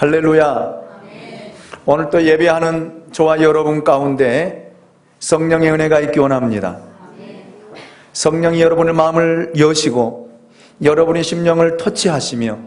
할렐루야. 오늘 또 예배하는 저와 여러분 가운데 성령의 은혜가 있기 원합니다. 성령이 여러분의 마음을 여시고 여러분의 심령을 터치하시며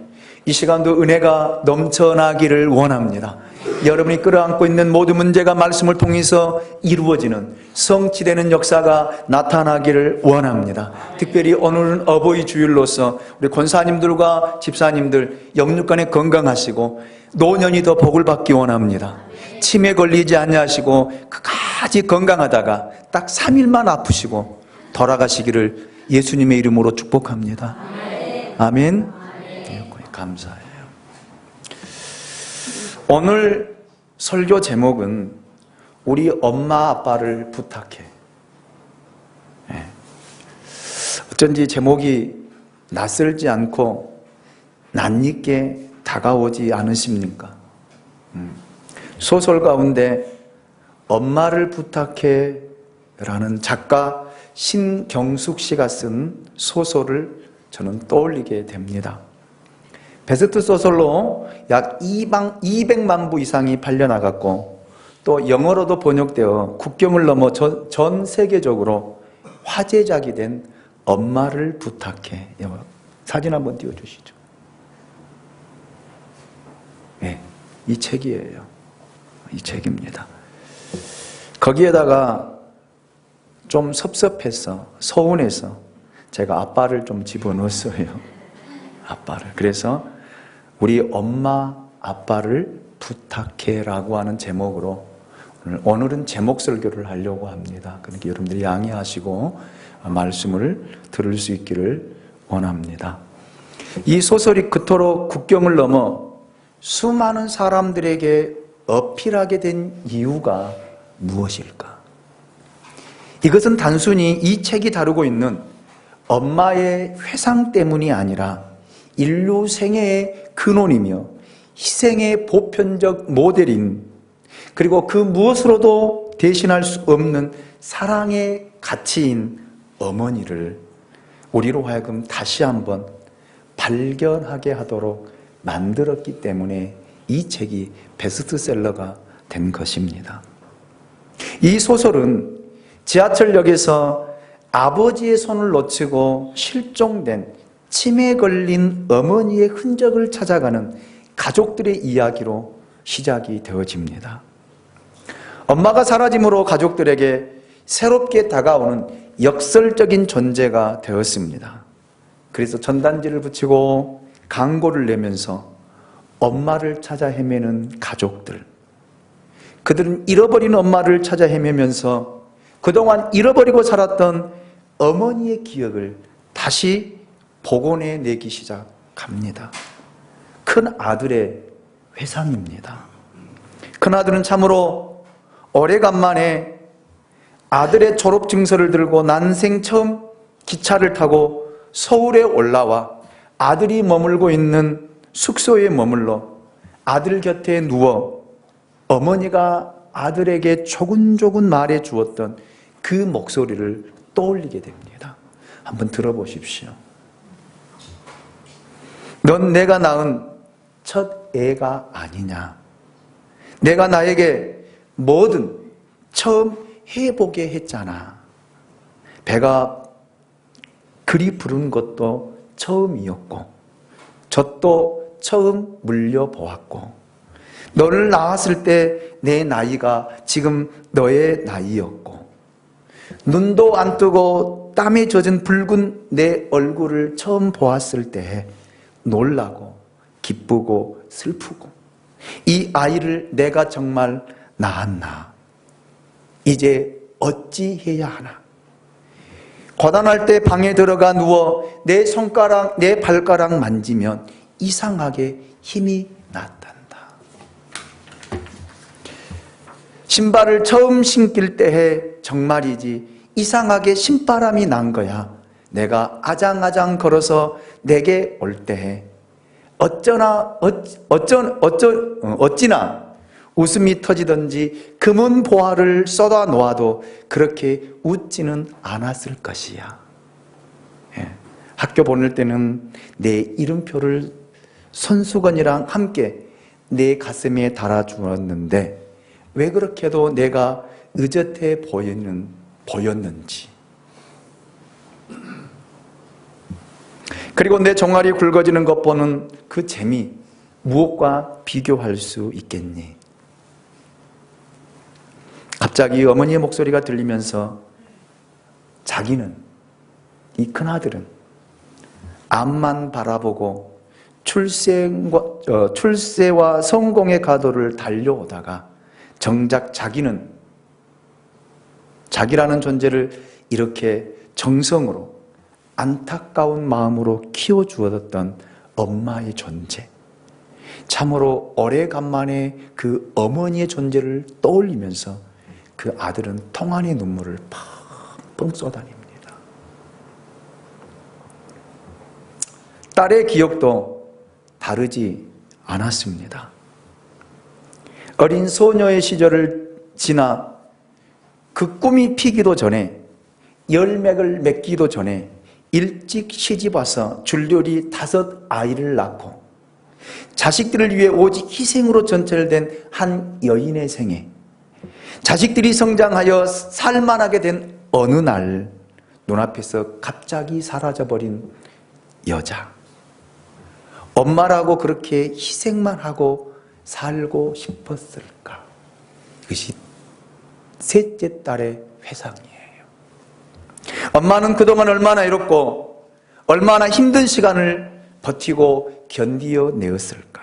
이 시간도 은혜가 넘쳐나기를 원합니다. 여러분이 끌어안고 있는 모든 문제가 말씀을 통해서 이루어지는 성취되는 역사가 나타나기를 원합니다. 특별히 오늘은 어버이 주일로서 우리 권사님들과 집사님들 영육간에 건강하시고 노년이 더 복을 받기 원합니다. 치매 걸리지 않으시고 끝까지 건강하다가 딱 3일만 아프시고 돌아가시기를 예수님의 이름으로 축복합니다. 아멘. 감사해요. 오늘 설교 제목은 우리 엄마 아빠를 부탁해. 어쩐지 제목이 낯설지 않고 낯익게 다가오지 않으십니까? 소설 가운데 엄마를 부탁해 라는 작가 신경숙 씨가 쓴 소설을 저는 떠올리게 됩니다. 베스트 소설로 약 200만 부 이상이 팔려나갔고 또 영어로도 번역되어 국경을 넘어 전 세계적으로 화제작이 된 엄마를 부탁해. 사진 한번 띄워주시죠. 네, 이 책이에요. 이 책입니다. 거기에다가 좀 섭섭해서 서운해서 제가 아빠를 좀 집어넣었어요. 아빠를. 그래서 우리 엄마 아빠를 부탁해라고 하는 제목으로 오늘은 제목 설교를 하려고 합니다. 그러니까 여러분들이 양해하시고 말씀을 들을 수 있기를 원합니다. 이 소설이 그토록 국경을 넘어 수많은 사람들에게 어필하게 된 이유가 무엇일까? 이것은 단순히 이 책이 다루고 있는 엄마의 회상 때문이 아니라 인류 생애의 근원이며 희생의 보편적 모델인, 그리고 그 무엇으로도 대신할 수 없는 사랑의 가치인 어머니를 우리로 하여금 다시 한번 발견하게 하도록 만들었기 때문에 이 책이 베스트셀러가 된 것입니다. 이 소설은 지하철역에서 아버지의 손을 놓치고 실종된 치매에 걸린 어머니의 흔적을 찾아가는 가족들의 이야기로 시작이 되어집니다. 엄마가 사라짐으로 가족들에게 새롭게 다가오는 역설적인 존재가 되었습니다. 그래서 전단지를 붙이고 광고를 내면서 엄마를 찾아 헤매는 가족들, 그들은 잃어버린 엄마를 찾아 헤매면서 그동안 잃어버리고 살았던 어머니의 기억을 다시 복원해내기 시작합니다. 큰 아들의 회상입니다. 큰 아들은 참으로 오래간만에 아들의 졸업 증서를 들고 난생 처음 기차를 타고 서울에 올라와 아들이 머물고 있는 숙소에 머물러 아들 곁에 누워 어머니가 아들에게 조근조근 말해 주었던 그 목소리를 떠올리게 됩니다. 한번 들어보십시오. 넌 내가 낳은 첫 애가 아니냐. 내가 나에게 뭐든 처음 해보게 했잖아. 배가 그리 부른 것도 처음이었고 젖도 처음 물려보았고 너를 낳았을 때 내 나이가 지금 너의 나이였고 눈도 안 뜨고 땀에 젖은 붉은 내 얼굴을 처음 보았을 때 놀라고 기쁘고 슬프고 이 아이를 내가 정말 낳았나? 이제 어찌해야 하나? 고단할 때 방에 들어가 누워 내 손가락, 내 발가락 만지면 이상하게 힘이 났단다. 신발을 처음 신길 때에 정말이지 이상하게 신바람이 난 거야. 내가 아장아장 걸어서 내게 올 때에 어찌나 웃음이 터지던지 금은 보화를 쏟아 놓아도 그렇게 웃지는 않았을 것이야. 학교 보낼 때는 내 이름표를 손수건이랑 함께 내 가슴에 달아주었는데 왜 그렇게도 내가 의젓해 보였는지, 그리고 내 종아리 굵어지는 것 보는 그 재미, 무엇과 비교할 수 있겠니? 갑자기 어머니의 목소리가 들리면서 자기는, 이 큰아들은 앞만 바라보고 출세와 성공의 가도를 달려오다가 정작 자기는 자기라는 존재를 이렇게 정성으로 안타까운 마음으로 키워주었던 엄마의 존재, 참으로 오래간만에 그 어머니의 존재를 떠올리면서 그 아들은 통한의 눈물을 펑펑 쏟아냅니다. 딸의 기억도 다르지 않았습니다. 어린 소녀의 시절을 지나 그 꿈이 피기도 전에, 열맥을 맺기도 전에 일찍 시집와서 줄줄이 5 아이를 낳고 자식들을 위해 오직 희생으로 전철된 한 여인의 생애, 자식들이 성장하여 살만하게 된 어느 날 눈앞에서 갑자기 사라져버린 여자, 엄마라고 그렇게 희생만 하고 살고 싶었을까? 이것이 셋째 딸의 회상이에요. 엄마는 그동안 얼마나 이롭고 얼마나 힘든 시간을 버티고 견디어내었을까?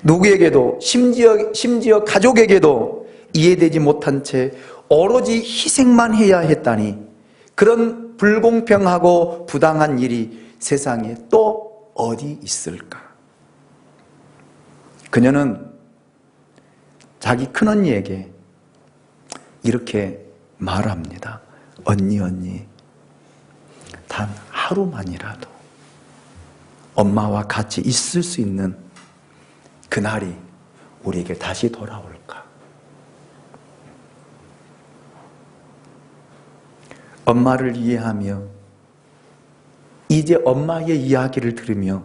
누구에게도, 심지어 가족에게도 이해되지 못한 채 오로지 희생만 해야 했다니, 그런 불공평하고 부당한 일이 세상에 또 어디 있을까? 그녀는 자기 큰언니에게 이렇게 말합니다. 언니, 단 하루만이라도 엄마와 같이 있을 수 있는 그날이 우리에게 다시 돌아올까? 엄마를 이해하며 이제 엄마의 이야기를 들으며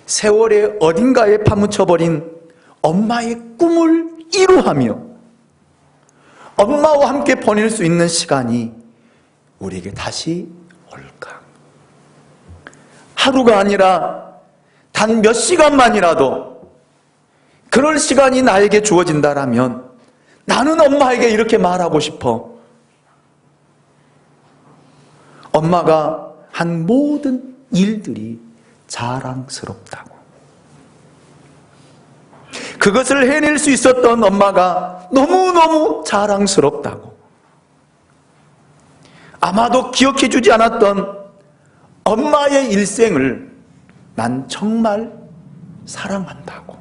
세월의 어딘가에 파묻혀버린 엄마의 꿈을 이루하며 엄마와 함께 보낼 수 있는 시간이 우리에게 다시 올까? 하루가 아니라 단 몇 시간만이라도 그럴 시간이 나에게 주어진다라면 나는 엄마에게 이렇게 말하고 싶어. 엄마가 한 모든 일들이 자랑스럽다고. 그것을 해낼 수 있었던 엄마가 너무너무 자랑스럽다고. 아마도 기억해 주지 않았던 엄마의 일생을 난 정말 사랑한다고,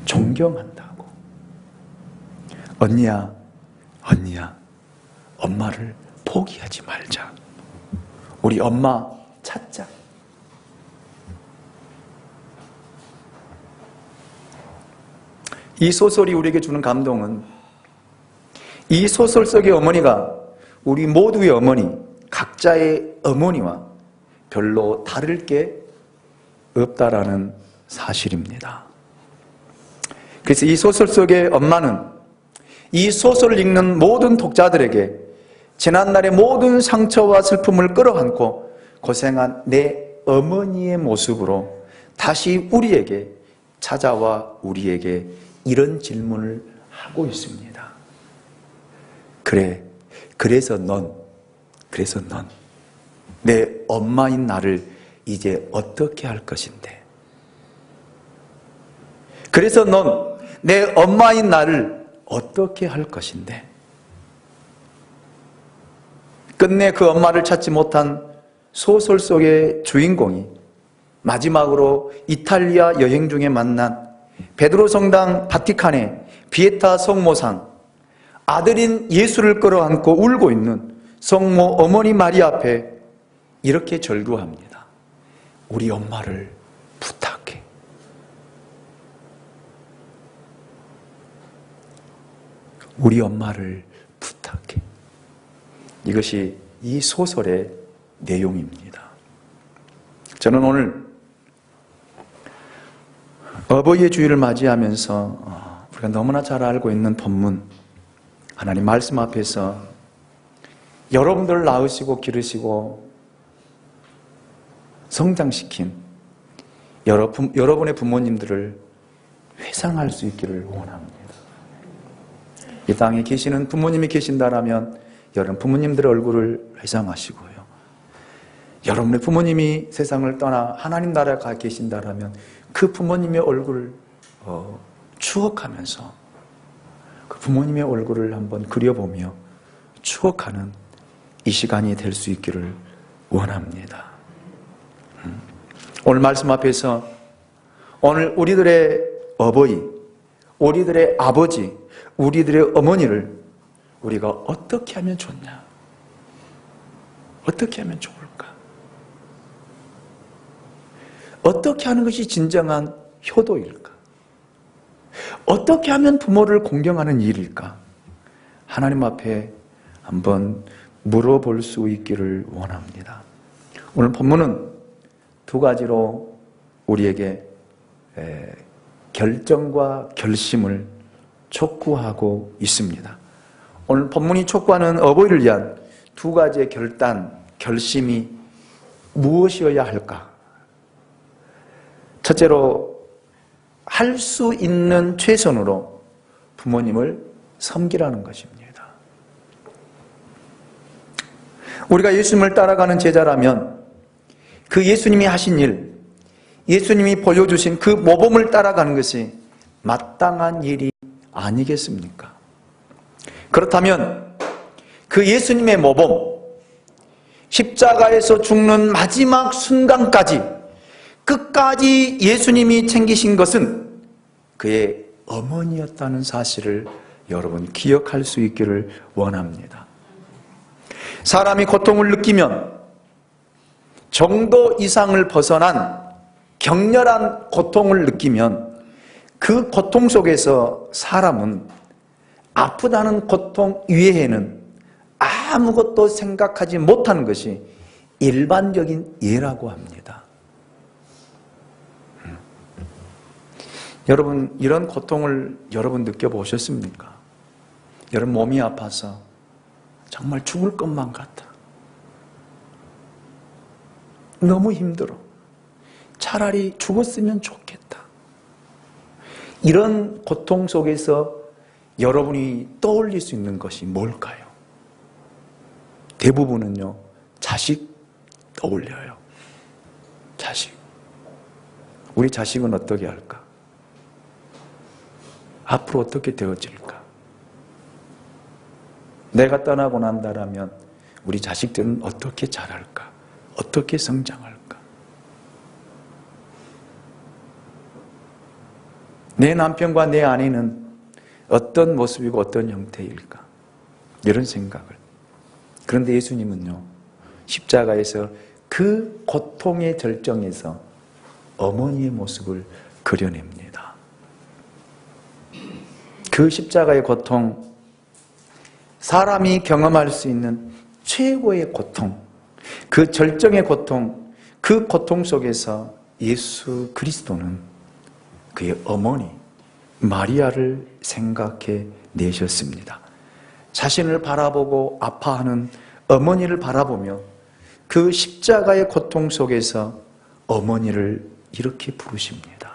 존경한다고. 언니야, 엄마를 포기하지 말자. 우리 엄마 찾자. 이 소설이 우리에게 주는 감동은, 이 소설 속의 어머니가 우리 모두의 어머니, 각자의 어머니와 별로 다를 게 없다라는 사실입니다. 그래서 이 소설 속의 엄마는 이 소설을 읽는 모든 독자들에게 지난날의 모든 상처와 슬픔을 끌어안고 고생한 내 어머니의 모습으로 다시 우리에게 찾아와 우리에게 이런 질문을 하고 있습니다. 그래서 넌 내 엄마인 나를 이제 어떻게 할 것인데? 그래서 넌 내 엄마인 나를 어떻게 할 것인데? 끝내 그 엄마를 찾지 못한 소설 속의 주인공이 마지막으로 이탈리아 여행 중에 만난 베드로 성당 바티칸의 비에타 성모상, 아들인 예수를 끌어안고 울고 있는 성모 어머니 마리아 앞에 이렇게 절규합니다. 우리 엄마를 부탁해. 우리 엄마를 부탁해. 이것이 이 소설의 내용입니다. 저는 오늘 어버이의 주일을 맞이하면서 우리가 너무나 잘 알고 있는 본문, 하나님 말씀 앞에서 여러분들을 낳으시고 기르시고 성장시킨 여러분의 부모님들을 회상할 수 있기를 원합니다. 이 땅에 계시는 부모님이 계신다라면 여러분 부모님들의 얼굴을 회상하시고요. 여러분의 부모님이 세상을 떠나 하나님 나라에 가 계신다라면 그 부모님의 얼굴을 추억하면서 그 부모님의 얼굴을 한번 그려보며 추억하는 이 시간이 될 수 있기를 원합니다. 오늘 말씀 앞에서 오늘 우리들의 어버이, 우리들의 아버지, 우리들의 어머니를 우리가 어떻게 하면 좋냐? 어떻게 하면 좋을까? 어떻게 하는 것이 진정한 효도일까? 어떻게 하면 부모를 공경하는 일일까? 하나님 앞에 한번 물어볼 수 있기를 원합니다. 오늘 본문은 두 가지로 우리에게 결정과 결심을 촉구하고 있습니다. 오늘 본문이 촉구하는 어버이를 위한 두 가지의 결심이 무엇이어야 할까? 첫째로, 할 수 있는 최선으로 부모님을 섬기라는 것입니다. 우리가 예수님을 따라가는 제자라면 그 예수님이 하신 일, 예수님이 보여주신 그 모범을 따라가는 것이 마땅한 일이 아니겠습니까? 그렇다면 그 예수님의 모범, 십자가에서 죽는 마지막 순간까지 끝까지 예수님이 챙기신 것은 그의 어머니였다는 사실을 여러분 기억할 수 있기를 원합니다. 사람이 고통을 느끼면 정도 이상을 벗어난 격렬한 고통을 느끼면 그 고통 속에서 사람은 아프다는 고통 이외에는 아무것도 생각하지 못하는 것이 일반적인 예라고 합니다. 여러분, 이런 고통을 여러분 느껴보셨습니까? 여러분 몸이 아파서 정말 죽을 것만 같아. 너무 힘들어. 차라리 죽었으면 좋겠다. 이런 고통 속에서 여러분이 떠올릴 수 있는 것이 뭘까요? 대부분은요, 자식 떠올려요. 자식. 우리 자식은 어떻게 할까? 앞으로 어떻게 되어질까? 내가 떠나고 난다라면 우리 자식들은 어떻게 자랄까? 어떻게 성장할까? 내 남편과 내 아내는 어떤 모습이고 어떤 형태일까? 이런 생각을. 그런데 예수님은요, 십자가에서 그 고통의 절정에서 어머니의 모습을 그려냅니다. 그 십자가의 고통, 사람이 경험할 수 있는 최고의 고통, 그 절정의 고통, 그 고통 속에서 예수 그리스도는 그의 어머니 마리아를 생각해 내셨습니다. 자신을 바라보고 아파하는 어머니를 바라보며 그 십자가의 고통 속에서 어머니를 이렇게 부르십니다.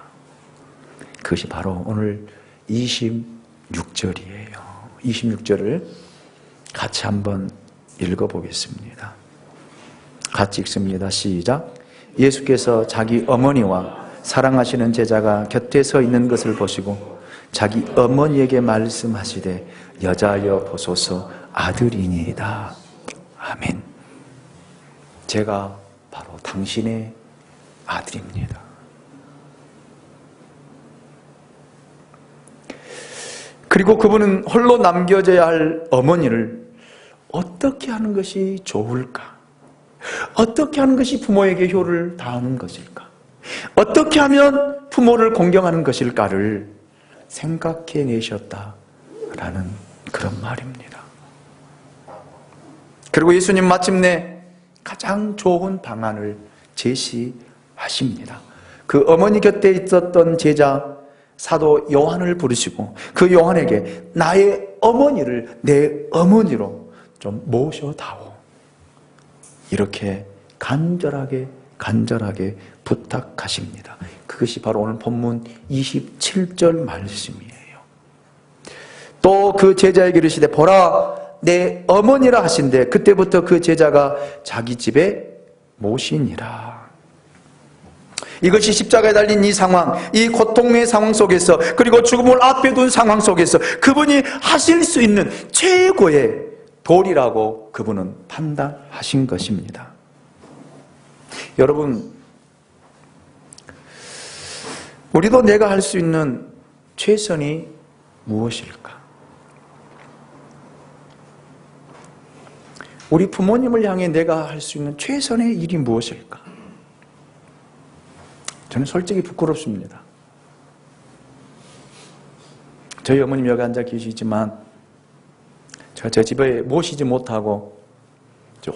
그것이 바로 오늘 26절이에요. 26절을 같이 한번 읽어보겠습니다. 같이 읽습니다. 시작. 예수께서 자기 어머니와 사랑하시는 제자가 곁에 서 있는 것을 보시고 자기 어머니에게 말씀하시되 여자여 보소서 아들이니이다. 아멘. 제가 바로 당신의 아들입니다. 그리고 그분은 홀로 남겨져야 할 어머니를 어떻게 하는 것이 좋을까? 어떻게 하는 것이 부모에게 효를 다하는 것일까? 어떻게 하면 부모를 공경하는 것일까를 생각해 내셨다라는 그런 말입니다. 그리고 예수님 마침내 가장 좋은 방안을 제시하십니다. 그 어머니 곁에 있었던 제자 사도 요한을 부르시고 그 요한에게 나의 어머니를 내 어머니로 좀 모셔다오. 이렇게 간절하게 부탁하십니다. 그것이 바로 오늘 본문 27절 말씀이에요. 또 그 제자에게 이르시되 보라 내 어머니라 하신대 그때부터 그 제자가 자기 집에 모시니라. 이것이 십자가에 달린 이 상황, 이 고통의 상황 속에서 그리고 죽음을 앞에 둔 상황 속에서 그분이 하실 수 있는 최고의 도리라고 그분은 판단하신 것입니다. 여러분, 우리도 내가 할 수 있는 최선이 무엇일까? 우리 부모님을 향해 내가 할 수 있는 최선의 일이 무엇일까? 저는 솔직히 부끄럽습니다. 저희 어머님 여기 앉아 계시지만 제가 제 집에 모시지 못하고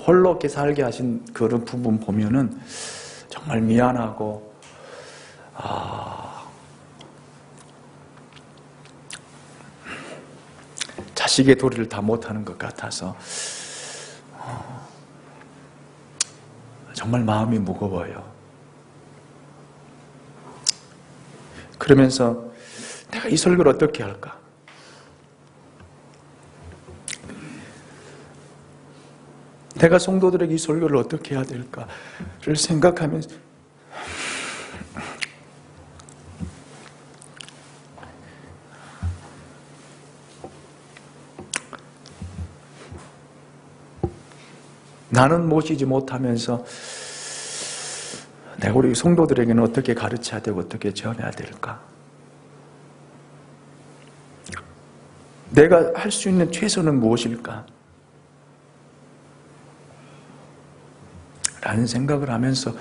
홀로 이렇게 살게 하신 그런 부분 보면은 정말 미안하고 자식의 도리를 다 못하는 것 같아서 정말 마음이 무거워요. 그러면서 내가 이 설교를 어떻게 할까? 내가 성도들에게 이 설교를 어떻게 해야 될까를 생각하면서 나는 모시지 못하면서 내가 우리 성도들에게는 어떻게 가르쳐야 되고 어떻게 전해야 될까? 내가 할 수 있는 최선은 무엇일까? 라는 생각을 하면서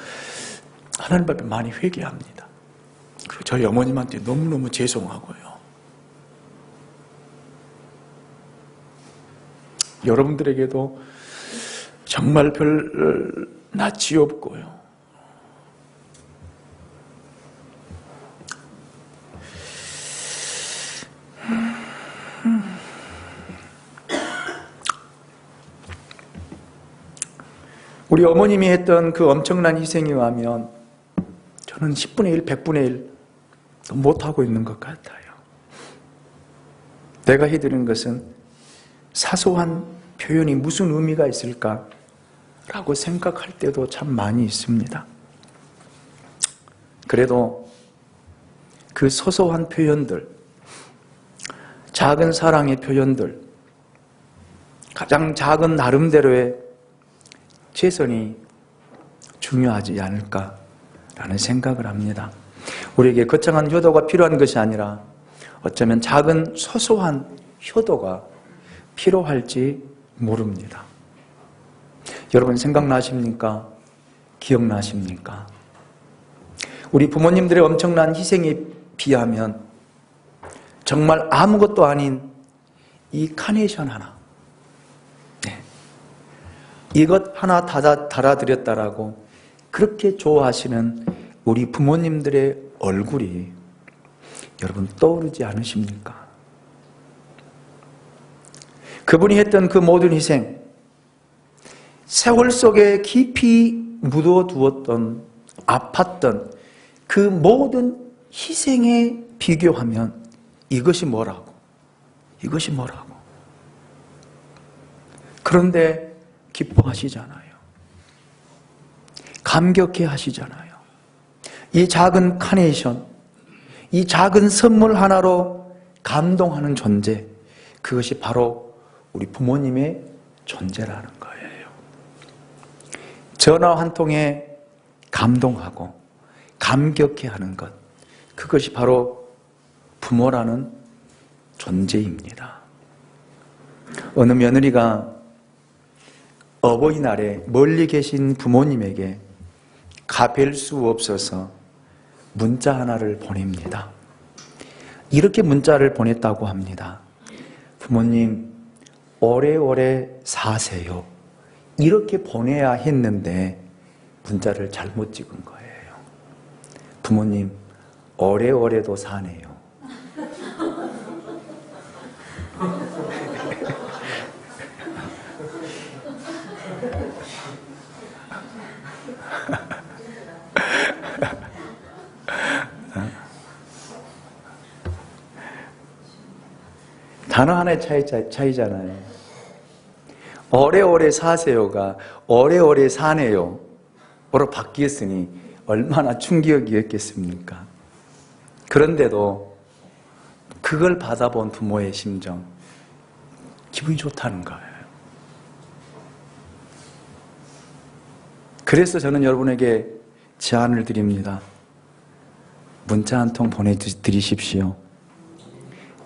하나님 앞에 많이 회개합니다. 그리고 저희 어머님한테 너무너무 죄송하고요. 여러분들에게도 정말 별 낯이 없고요. 우리 어머님이 했던 그 엄청난 희생에 의하면 저는 10분의 1, 100분의 1 못하고 있는 것 같아요. 내가 해드리는 것은 사소한 표현이 무슨 의미가 있을까? 라고 생각할 때도 참 많이 있습니다. 그래도 그 소소한 표현들, 작은 사랑의 표현들, 가장 작은 나름대로의 최선이 중요하지 않을까라는 생각을 합니다. 우리에게 거창한 효도가 필요한 것이 아니라 어쩌면 작은 소소한 효도가 필요할지 모릅니다. 여러분 생각나십니까? 기억나십니까? 우리 부모님들의 엄청난 희생에 비하면 정말 아무것도 아닌 이 카네이션 하나, 이것 하나 달아드렸다라고 그렇게 좋아하시는 우리 부모님들의 얼굴이 여러분 떠오르지 않으십니까? 그분이 했던 그 모든 희생, 세월 속에 깊이 묻어두었던 아팠던 그 모든 희생에 비교하면 이것이 뭐라고? 그런데 기뻐하시잖아요. 감격해 하시잖아요. 이 작은 카네이션, 이 작은 선물 하나로 감동하는 존재, 그것이 바로 우리 부모님의 존재라는 거예요. 전화 한 통에 감동하고 감격해 하는 것, 그것이 바로 부모라는 존재입니다. 어느 며느리가 어버이날에 멀리 계신 부모님에게 가뵐 수 없어서 문자 하나를 보냅니다. 이렇게 문자를 보냈다고 합니다. 부모님, 오래오래 사세요. 이렇게 보내야 했는데 문자를 잘못 찍은 거예요. 부모님 오래오래도 사네요. 단어 하나의 차이잖아요. 오래오래 사세요가 오래오래 사네요 으로 바뀌었으니 얼마나 충격이었겠습니까? 그런데도 그걸 받아본 부모의 심정, 기분이 좋다는 거예요. 그래서 저는 여러분에게 제안을 드립니다. 문자 한 통 보내드리십시오.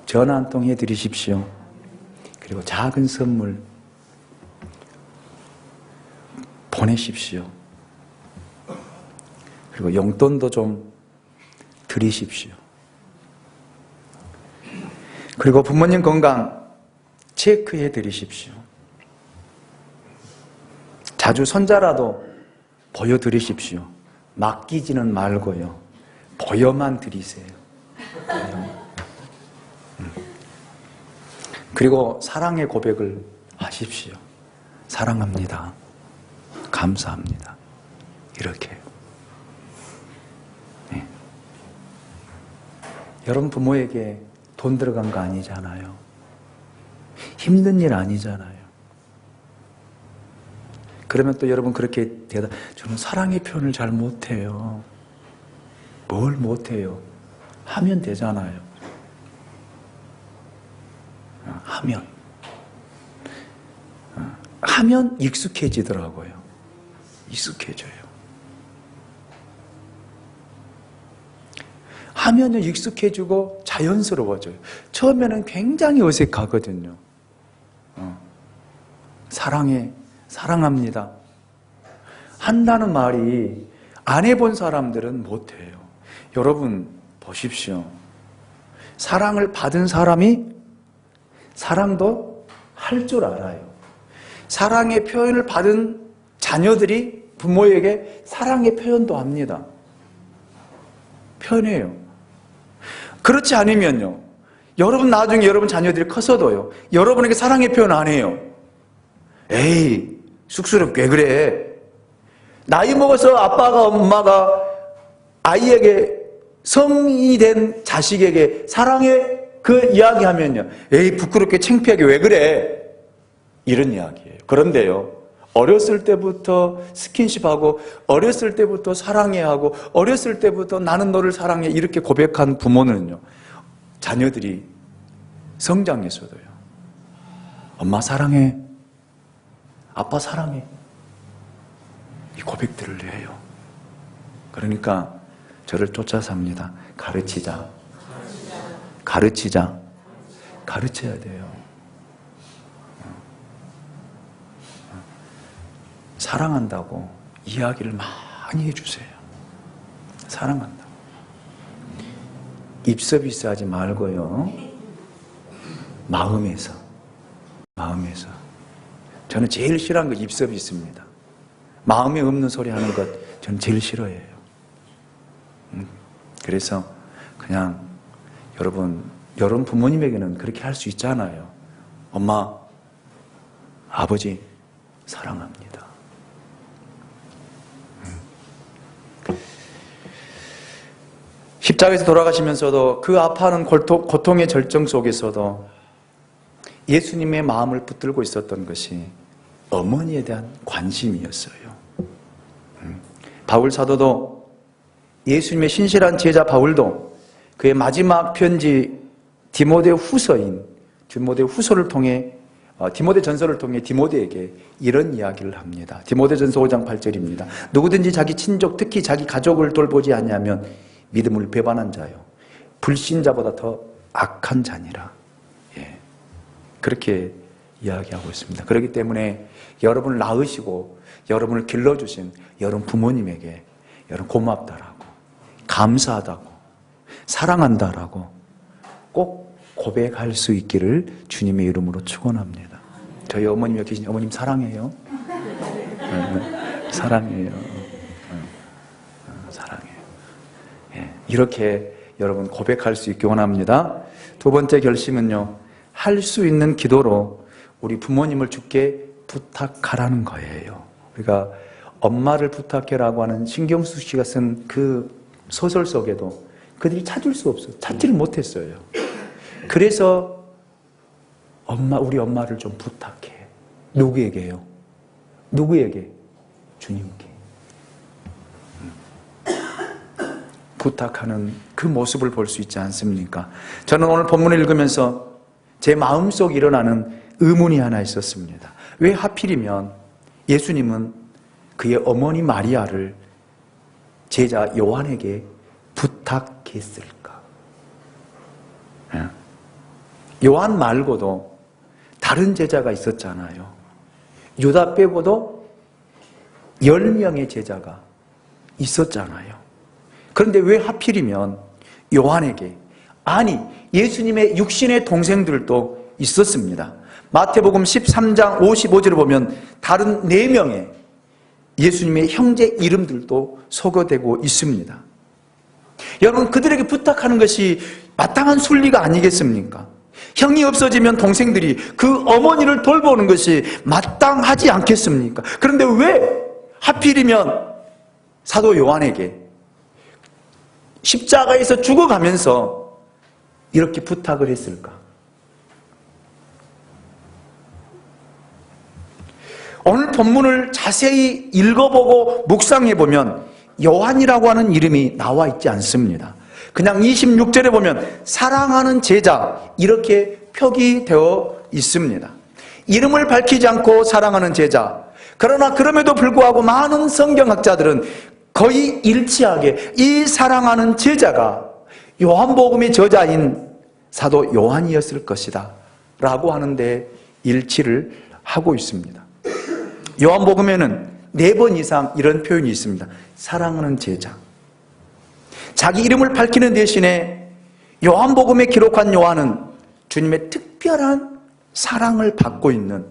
전화 한 통 해드리십시오. 그리고 작은 선물 보내십시오. 그리고 용돈도 좀 드리십시오. 그리고 부모님 건강 체크해 드리십시오. 자주 손자라도 보여드리십시오. 맡기지는 말고요. 보여만 드리세요. 그리고 사랑의 고백을 하십시오. 사랑합니다. 감사합니다. 이렇게. 네. 여러분 부모에게 돈 들어간 거 아니잖아요. 힘든 일 아니잖아요. 그러면 또 여러분 그렇게 저는 사랑의 표현을 잘 못해요. 뭘 못해요? 하면 되잖아요. 하면 익숙해지더라고요. 익숙해져요. 하면은 익숙해지고 자연스러워져요. 처음에는 굉장히 어색하거든요. 사랑합니다. 한다는 말이 안 해본 사람들은 못해요. 여러분 보십시오. 사랑을 받은 사람이 사랑도 할 줄 알아요. 사랑의 표현을 받은 자녀들이 부모에게 사랑의 표현도 합니다. 표현해요. 그렇지 않으면요, 여러분 나중에 여러분 자녀들이 커서도요, 여러분에게 사랑의 표현 안 해요. 에이, 쑥스럽게 왜 그래? 나이 먹어서 아빠가 엄마가 아이에게, 성인이 된 자식에게 사랑의 그 이야기하면요, 에이 부끄럽게 창피하게 왜 그래? 이런 이야기예요. 그런데요, 어렸을 때부터 스킨십하고 어렸을 때부터 사랑해야 하고 어렸을 때부터 나는 너를 사랑해 이렇게 고백한 부모는요, 자녀들이 성장에서도요, 엄마 사랑해, 아빠 사랑해, 이 고백들을 해요. 그러니까 저를 쫓아 삽니다. 가르치자. 가르쳐야 돼요. 사랑한다고 이야기를 많이 해주세요. 사랑한다고. 입 서비스 하지 말고요. 마음에서. 저는 제일 싫어하는 거 입 서비스입니다. 마음에 없는 소리 하는 것 저는 제일 싫어해요. 그래서 그냥 여러분 부모님에게는 그렇게 할 수 있잖아요. 엄마, 아버지 사랑합니다. 십자가에서 돌아가시면서도 그 아파하는 고통의 절정 속에서도 예수님의 마음을 붙들고 있었던 것이 어머니에 대한 관심이었어요. 바울 사도도, 예수님의 신실한 제자 바울도 그의 마지막 편지 디모데 후서를 통해, 디모데 전서를 통해 디모데에게 이런 이야기를 합니다. 디모데 전서 5장 8절입니다. 누구든지 자기 친족, 특히 자기 가족을 돌보지 않냐면 믿음을 배반한 자요, 불신자보다 더 악한 자니라. 예, 그렇게 이야기하고 있습니다. 그렇기 때문에 여러분을 낳으시고 여러분을 길러주신 여러분 부모님에게 여러분 고맙다라고, 감사하다고, 사랑한다라고 꼭 고백할 수 있기를 주님의 이름으로 축원합니다. 저희 어머님 여기 계신 어머님 사랑해요. 사랑해요. 사랑해요. 이렇게 여러분 고백할 수 있기 원합니다. 두 번째 결심은요, 할 수 있는 기도로 우리 부모님을 주께 부탁하라는 거예요. 우리가 엄마를 부탁해라고 하는 신경수 씨가 쓴 그 소설 속에도 그들이 찾을 수 없어요. 찾지를 못했어요. 그래서 우리 엄마를 좀 부탁해. 누구에게요? 누구에게? 주님께. 부탁하는 그 모습을 볼 수 있지 않습니까? 저는 오늘 본문을 읽으면서 제 마음속에 일어나는 의문이 하나 있었습니다. 왜 하필이면 예수님은 그의 어머니 마리아를 제자 요한에게 부탁했을까? 요한 말고도 다른 제자가 있었잖아요. 유다 빼고도 10명의 제자가 있었잖아요. 그런데 왜 하필이면 요한에게, 아니 예수님의 육신의 동생들도 있었습니다. 마태복음 13장 55절을 보면 다른 4명의 예수님의 형제 이름들도 소개되고 있습니다. 여러분, 그들에게 부탁하는 것이 마땅한 순리가 아니겠습니까? 형이 없어지면 동생들이 그 어머니를 돌보는 것이 마땅하지 않겠습니까? 그런데 왜 하필이면 사도 요한에게 십자가에서 죽어가면서 이렇게 부탁을 했을까? 오늘 본문을 자세히 읽어보고 묵상해보면 요한이라고 하는 이름이 나와 있지 않습니다. 그냥 26절에 보면 사랑하는 제자 이렇게 표기되어 있습니다. 이름을 밝히지 않고 사랑하는 제자. 그러나 그럼에도 불구하고 많은 성경학자들은 거의 일치하게 이 사랑하는 제자가 요한복음의 저자인 사도 요한이었을 것이다 라고 하는데 일치를 하고 있습니다. 요한복음에는 4번 이상 이런 표현이 있습니다. 사랑하는 제자. 자기 이름을 밝히는 대신에 요한복음에 기록한 요한은 주님의 특별한 사랑을 받고 있는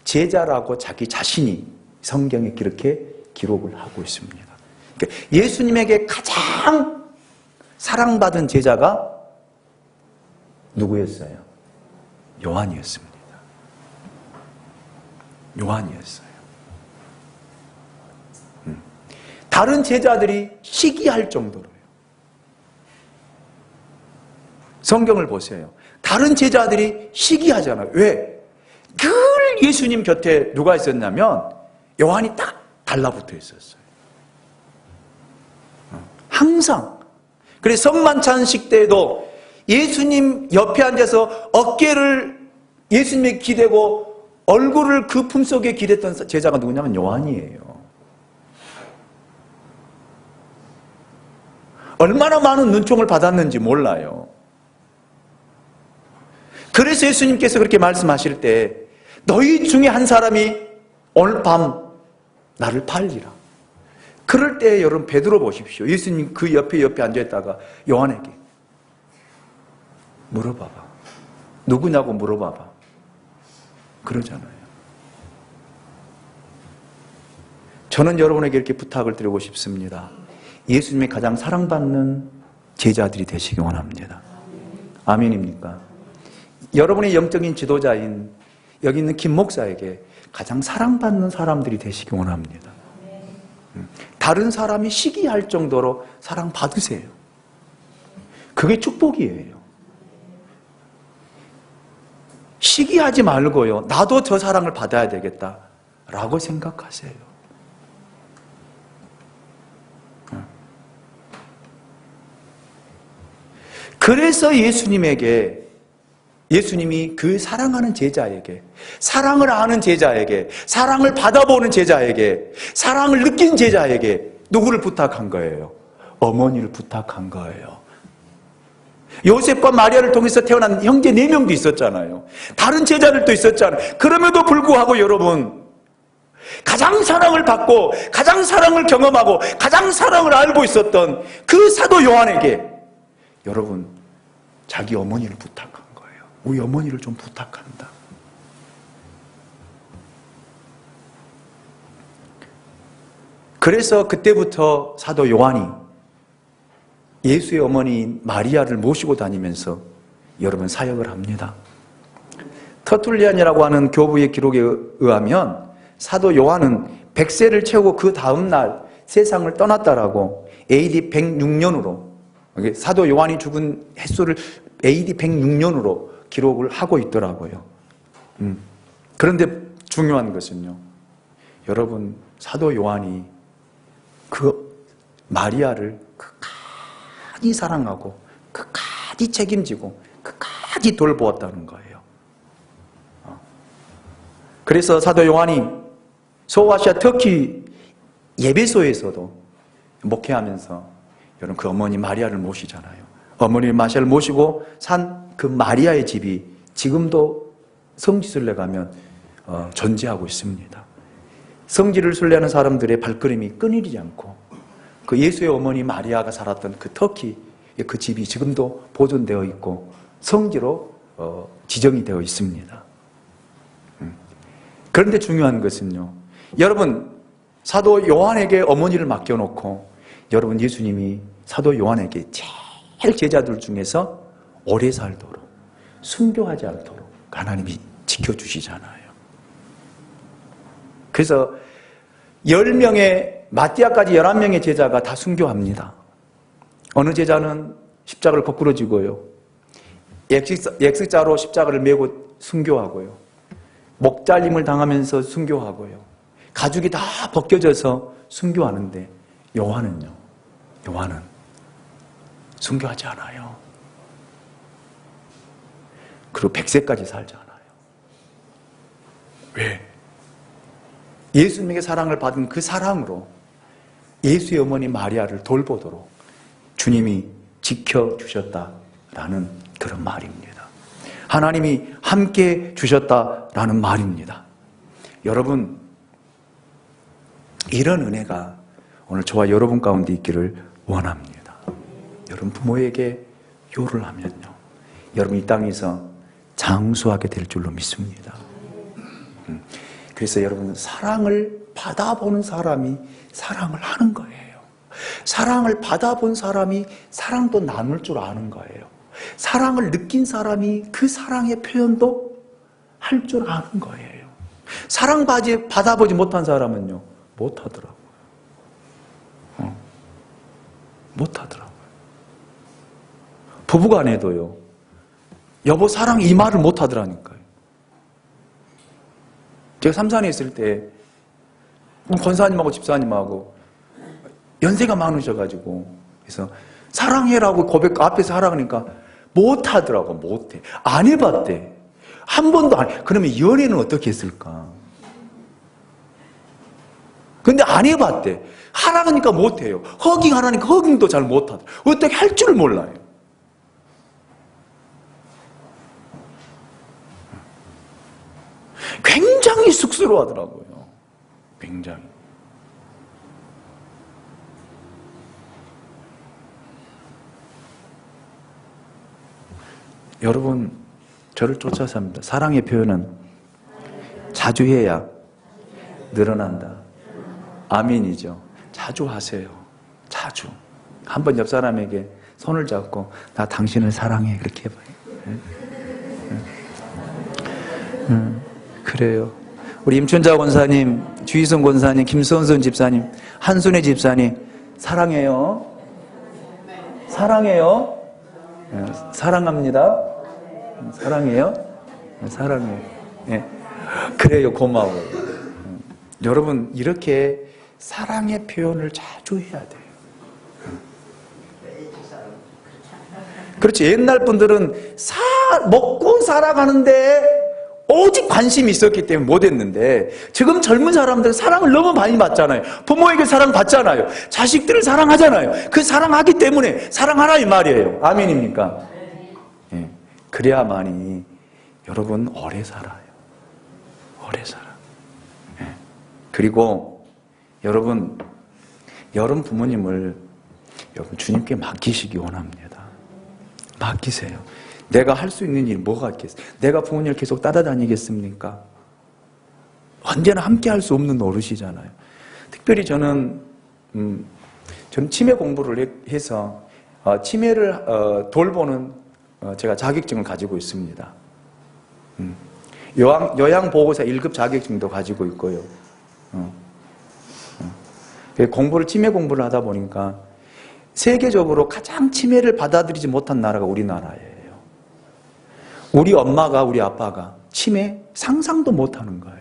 제자라고 자기 자신이 성경에 그렇게 기록을 하고 있습니다. 그러니까 예수님에게 가장 사랑받은 제자가 누구였어요? 요한이었습니다. 요한이었어요. 다른 제자들이 시기할 정도로요. 성경을 보세요. 다른 제자들이 시기하잖아요. 왜? 늘 예수님 곁에 누가 있었냐면 요한이 딱 달라붙어 있었어요. 항상. 그래서 성만찬식 때에도 예수님 옆에 앉아서 어깨를 예수님에 기대고 얼굴을 그 품속에 기댔던 제자가 누구냐면 요한이에요. 얼마나 많은 눈총을 받았는지 몰라요. 그래서 예수님께서 그렇게 말씀하실 때 너희 중에 한 사람이 오늘 밤 나를 팔리라. 그럴 때 여러분 베드로 보십시오. 예수님 그 옆에 앉아있다가 요한에게 물어봐봐. 누구냐고 물어봐봐. 그러잖아요. 저는 여러분에게 이렇게 부탁을 드리고 싶습니다. 예수님의 가장 사랑받는 제자들이 되시기 원합니다. 아멘입니까? 여러분의 영적인 지도자인 여기 있는 김 목사에게 가장 사랑받는 사람들이 되시기 원합니다. 다른 사람이 시기할 정도로 사랑받으세요. 그게 축복이에요. 시기하지 말고요. 나도 저 사랑을 받아야 되겠다라고 생각하세요. 그래서 예수님이 그 사랑하는 제자에게, 사랑을 아는 제자에게, 사랑을 받아보는 제자에게, 사랑을 느낀 제자에게 누구를 부탁한 거예요? 어머니를 부탁한 거예요. 요셉과 마리아를 통해서 태어난 형제 4명도 있었잖아요. 다른 제자들도 있었잖아요. 그럼에도 불구하고 여러분, 가장 사랑을 받고 가장 사랑을 경험하고 가장 사랑을 알고 있었던 그 사도 요한에게 여러분 자기 어머니를 부탁한 거예요. 우리 어머니를 좀 부탁한다. 그래서 그때부터 사도 요한이 예수의 어머니 마리아를 모시고 다니면서 여러분 사역을 합니다. 터툴리안이라고 하는 교부의 기록에 의하면 사도 요한은 100세를 채우고 그 다음날 세상을 떠났다라고 AD 106년으로, 사도 요한이 죽은 횟수를 AD 106년으로 기록을 하고 있더라고요. 그런데 중요한 것은요, 여러분, 사도 요한이 그 마리아를 끝까지 사랑하고 끝까지 책임지고 끝까지 돌보았다는 거예요. 그래서 사도 요한이 소아시아 터키 예배소에서도 목회하면서 여러분 그 어머니 마리아를 모시잖아요. 어머니 마리아를 모시고 산 그 마리아의 집이 지금도 성지순례 가면 존재하고 있습니다. 성지를 순례하는 사람들의 발걸음이 끊이지 않고 그 예수의 어머니 마리아가 살았던 그 터키 그 집이 지금도 보존되어 있고 성지로 지정이 되어 있습니다. 그런데 중요한 것은요, 여러분 사도 요한에게 어머니를 맡겨놓고 여러분 예수님이 사도 요한에게 제일 제자들 중에서 오래 살도록 순교하지 않도록 하나님이 지켜주시잖아요. 그래서 10명의 마띠아까지 11명의 제자가 다 순교합니다. 어느 제자는 십자가를 거꾸로 지고요, X자로 십자가를 메고 순교하고요, 목 잘림을 당하면서 순교하고요, 가죽이 다 벗겨져서 순교하는데 요한은 순교하지 않아요. 그리고 100세까지 살지 않아요. 왜? 예수님에게 사랑을 받은 그 사랑으로 예수의 어머니 마리아를 돌보도록 주님이 지켜주셨다라는 그런 말입니다. 하나님이 함께 주셨다라는 말입니다. 여러분, 이런 은혜가 오늘 저와 여러분 가운데 있기를 원합니다. 여러분 부모에게 요를 하면요, 여러분 이 땅에서 장수하게 될 줄로 믿습니다. 그래서 여러분 사랑을 받아보는 사람이 사랑을 하는 거예요. 사랑을 받아본 사람이 사랑도 나눌 줄 아는 거예요. 사랑을 느낀 사람이 그 사랑의 표현도 할 줄 아는 거예요. 사랑 받아보지 못한 사람은요, 못하더라고요. 못하더라고요. 부부간에도요, 여보 사랑 이 말을 못하더라니까요. 제가 삼산에 있을 때 권사님하고 집사님하고 연세가 많으셔가지고 그래서 사랑해라고 고백 앞에서 하라니까 못하더라고. 못해. 안 해봤대. 한 번도 안 해. 그러면 연애는 어떻게 했을까? 근데 안 해봤대. 하라니까 못해요. 허깅하라니까 허깅도 잘 못하더라. 어떻게 할 줄 몰라요. 굉장히 쑥스러워하더라고요. 굉장히. 여러분, 저를 쫓아서 합니다. 사랑의 표현은 자주 해야 늘어난다. 아멘이죠. 자주 하세요. 자주. 한번 옆 사람에게 손을 잡고 나 당신을 사랑해. 그렇게 해봐요. 그래요. 우리 임춘자 권사님, 주희성 권사님, 김선선 집사님, 한순애 집사님 사랑해요. 사랑해요. 사랑합니다. 사랑해요. 사랑해요. 네. 그래요. 고마워요. 여러분 이렇게 사랑의 표현을 자주 해야 돼요. 그렇지. 옛날 분들은 먹고 살아가는데 오직 관심이 있었기 때문에 못했는데 지금 젊은 사람들은 사랑을 너무 많이 받잖아요. 부모에게 사랑 받잖아요. 자식들을 사랑하잖아요. 그 사랑하기 때문에 사랑하라 이 말이에요. 아멘입니까? 예. 그래야만이 여러분 오래 살아요. 오래 살아. 예. 그리고 여러분 부모님을 여러분 주님께 맡기시기 원합니다. 맡기세요. 내가 할 수 있는 일이 뭐가 있겠어요? 내가 부모님을 계속 따라다니겠습니까? 언제나 함께 할 수 없는 노릇이잖아요. 특별히 저는 치매 공부를 해서 치매를 돌보는 제가 자격증을 가지고 있습니다. 요양보호사 1급 자격증도 가지고 있고요. 치매 공부를 하다 보니까 세계적으로 가장 치매를 받아들이지 못한 나라가 우리나라예요. 우리 엄마가, 우리 아빠가 치매 상상도 못하는 거예요.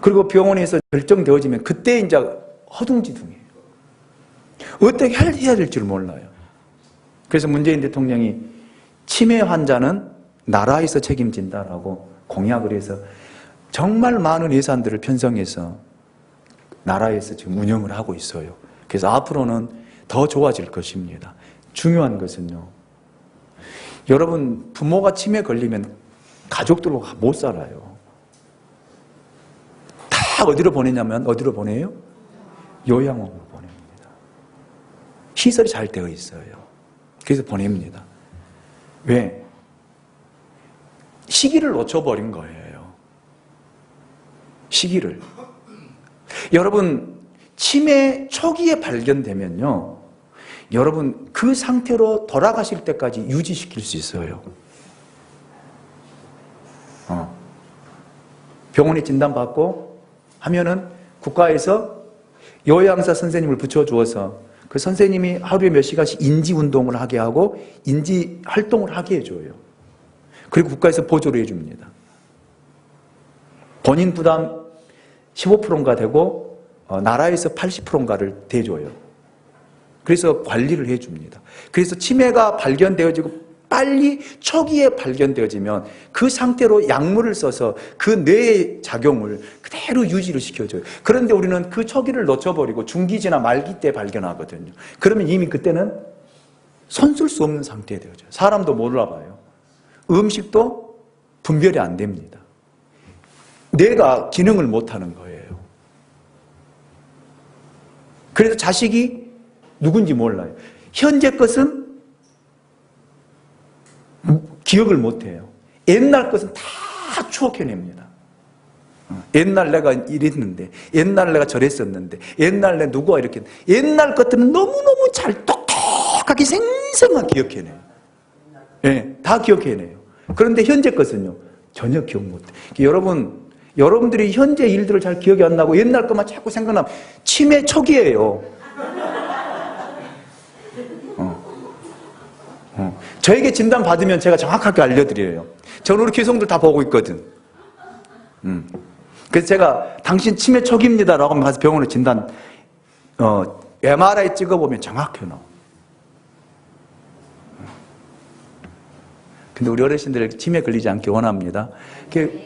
그리고 병원에서 결정되어지면 그때 이제 허둥지둥해요. 어떻게 해야 될 줄 몰라요. 그래서 문재인 대통령이 치매 환자는 나라에서 책임진다라고 공약을 해서 정말 많은 예산들을 편성해서 나라에서 지금 운영을 하고 있어요. 그래서 앞으로는 더 좋아질 것입니다. 중요한 것은요, 여러분 부모가 치매 걸리면 가족들과 못 살아요. 다 어디로 보내냐면 어디로 보내요? 요양원으로 보냅니다. 시설이 잘 되어 있어요. 그래서 보냅니다. 왜? 시기를 놓쳐버린 거예요. 시기를. 여러분 치매 초기에 발견되면요, 여러분 그 상태로 돌아가실 때까지 유지시킬 수 있어요. 병원에 진단받고 하면은 국가에서 요양사 선생님을 붙여주어서 그 선생님이 하루에 몇 시간씩 인지운동을 하게 하고 인지활동을 하게 해줘요. 그리고 국가에서 보조를 해줍니다. 본인 부담 15%인가 되고 나라에서 80%인가를 대줘요. 그래서 관리를 해줍니다. 그래서 치매가 발견되어지고 빨리 초기에 발견되어지면 그 상태로 약물을 써서 그 뇌의 작용을 그대로 유지를 시켜줘요. 그런데 우리는 그 초기를 놓쳐버리고 중기지나 말기 때 발견하거든요. 그러면 이미 그때는 손쓸 수 없는 상태에 되어져요. 사람도 못 알아봐요. 음식도 분별이 안 됩니다. 뇌가 기능을 못하는 거예요. 그래서 자식이 누군지 몰라요. 현재 것은 기억을 못해요. 옛날 것은 다 추억해냅니다. 옛날 내가 이랬는데, 옛날 내가 저랬었는데, 옛날 내 누구와 이렇게, 옛날 것들은 너무너무 잘 똑똑하게 생생하게 기억해내요. 네, 다 기억해내요. 그런데 현재 것은요, 전혀 기억 못해요. 여러분들이 현재 일들을 잘 기억이 안 나고 옛날 것만 자꾸 생각나면 치매 초기예요. 저에게 진단 받으면 제가 정확하게 알려드려요. 저는 우리 교성들 다 보고 있거든. 그래서 제가 당신 치매 초기입니다라고 하면 가서 병원에 진단 MRI 찍어보면 정확해요. 근데 우리 어르신들 치매 걸리지 않기 원합니다.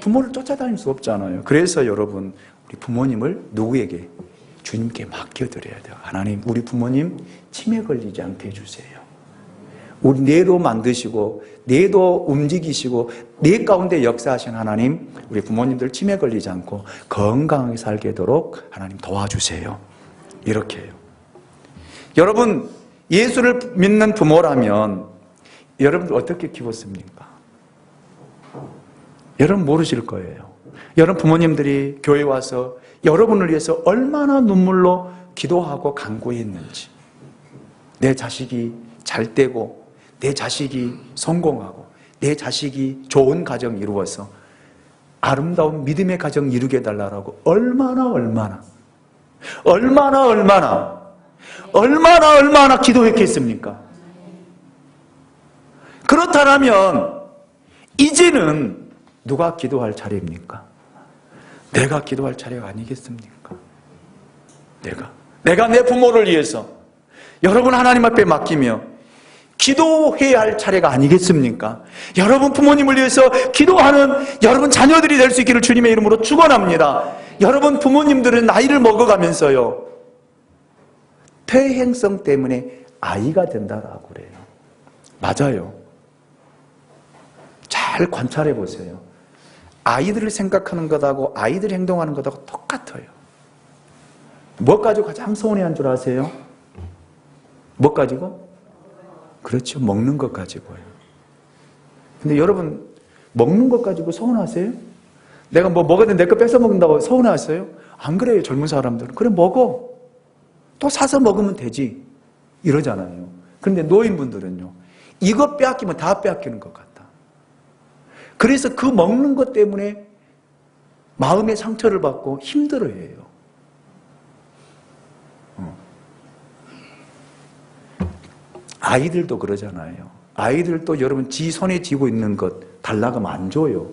부모를 쫓아다닐 수 없잖아요. 그래서 여러분 우리 부모님을 누구에게? 주님께 맡겨드려야 돼요. 하나님 우리 부모님 치매 걸리지 않게 해주세요. 우리 뇌로 만드시고 뇌도 움직이시고 뇌 가운데 역사하신 하나님, 우리 부모님들 치매 걸리지 않고 건강하게 살게 하도록 하나님 도와주세요. 이렇게 해요. 여러분 예수를 믿는 부모라면 여러분들 어떻게 키웠습니까? 여러분 모르실 거예요. 여러분 부모님들이 교회 와서 여러분을 위해서 얼마나 눈물로 기도하고 간구했는지, 내 자식이 잘 되고 내 자식이 성공하고 내 자식이 좋은 가정 이루어서 아름다운 믿음의 가정 이루게 해달라고 얼마나 기도했겠습니까? 그렇다면 이제는 누가 기도할 차례입니까? 내가 기도할 차례가 아니겠습니까? 내가 내 부모를 위해서 여러분 하나님 앞에 맡기며 기도해야 할 차례가 아니겠습니까? 여러분 부모님을 위해서 기도하는 여러분 자녀들이 될 수 있기를 주님의 이름으로 축원합니다. 여러분 부모님들은 나이를 먹어가면서요, 퇴행성 때문에 아이가 된다라고 그래요. 맞아요. 잘 관찰해 보세요. 아이들을 생각하는 것하고 아이들이 행동하는 것하고 똑같아요. 뭐 가지고 가장 서운해한 줄 아세요? 뭐 가지고? 그렇죠. 먹는 것 가지고요. 근데 여러분 먹는 것 가지고 서운하세요? 내가 뭐 먹었는데 내 거 뺏어 먹는다고 서운하세요? 안 그래요. 젊은 사람들은. 그래 먹어. 또 사서 먹으면 되지. 이러잖아요. 그런데 노인분들은요, 이거 빼앗기면 다 빼앗기는 것 같다. 그래서 그 먹는 것 때문에 마음의 상처를 받고 힘들어해요. 아이들도 그러잖아요. 아이들도 여러분 지 손에 쥐고 있는 것 달라고 하면 안 줘요.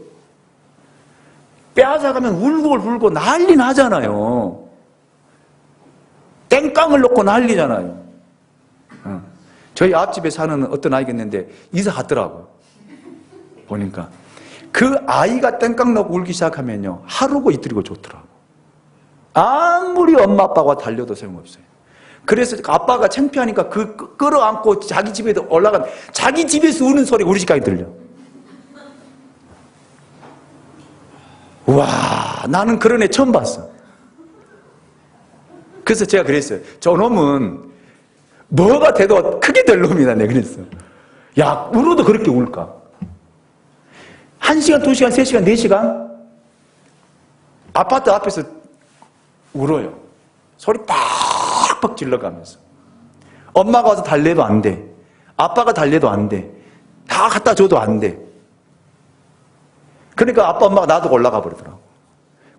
빼앗아가면 울고 난리 나잖아요. 땡깡을 놓고 난리잖아요. 저희 앞집에 사는 어떤 아이가 있는데 이사 갔더라고요. 보니까 그 아이가 땡깡 놓고 울기 시작하면요, 하루고 이틀이고 좋더라고요. 아무리 엄마 아빠가 달려도 소용없어요. 그래서 아빠가 창피하니까 그 끌어안고 자기 집에 올라간, 자기 집에서 우는 소리가 우리 집까지 들려. 와, 나는 그런 애 처음 봤어. 그래서 제가 그랬어요. 저놈은 뭐가 돼도 크게 될 놈이다, 내가 그랬어요. 야, 울어도 그렇게 울까? 1시간, 2시간, 3시간, 4시간 아파트 앞에서 울어요. 소리 팍팍 질러가면서. 엄마가 와서 달래도 안 돼. 아빠가 달래도 안 돼. 다 갖다 줘도 안 돼. 그러니까 아빠 엄마가 놔두고 올라가 버리더라고.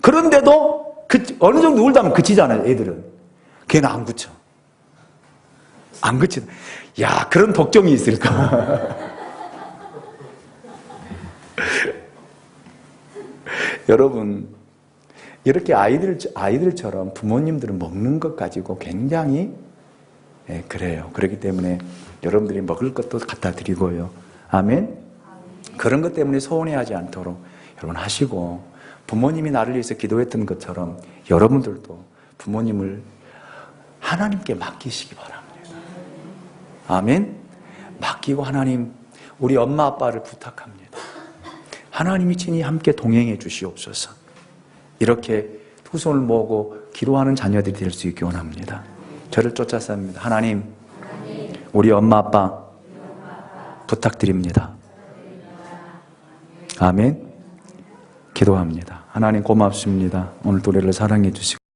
그런데도 어느 정도 울다면 그치잖아요, 애들은. 걔는 안 그쳐. 안 그치다. 야, 그런 독점이 있을까? 여러분, 이렇게 아이들처럼 부모님들은 먹는 것 가지고 굉장히 그래요. 그렇기 때문에 여러분들이 먹을 것도 갖다 드리고요. 아멘? 그런 것 때문에 서운해하지 않도록 여러분 하시고, 부모님이 나를 위해서 기도했던 것처럼 여러분들도 부모님을 하나님께 맡기시기 바랍니다. 아멘? 맡기고 하나님, 우리 엄마 아빠를 부탁합니다. 하나님이 친히 함께 동행해 주시옵소서. 이렇게 두 손을 모으고 기도하는 자녀들이 될 수 있기 원합니다. 저를 쫓아서 합니다. 하나님, 우리 엄마 아빠 부탁드립니다. 아멘. 기도합니다. 하나님 고맙습니다. 오늘 우리를 사랑해 주시고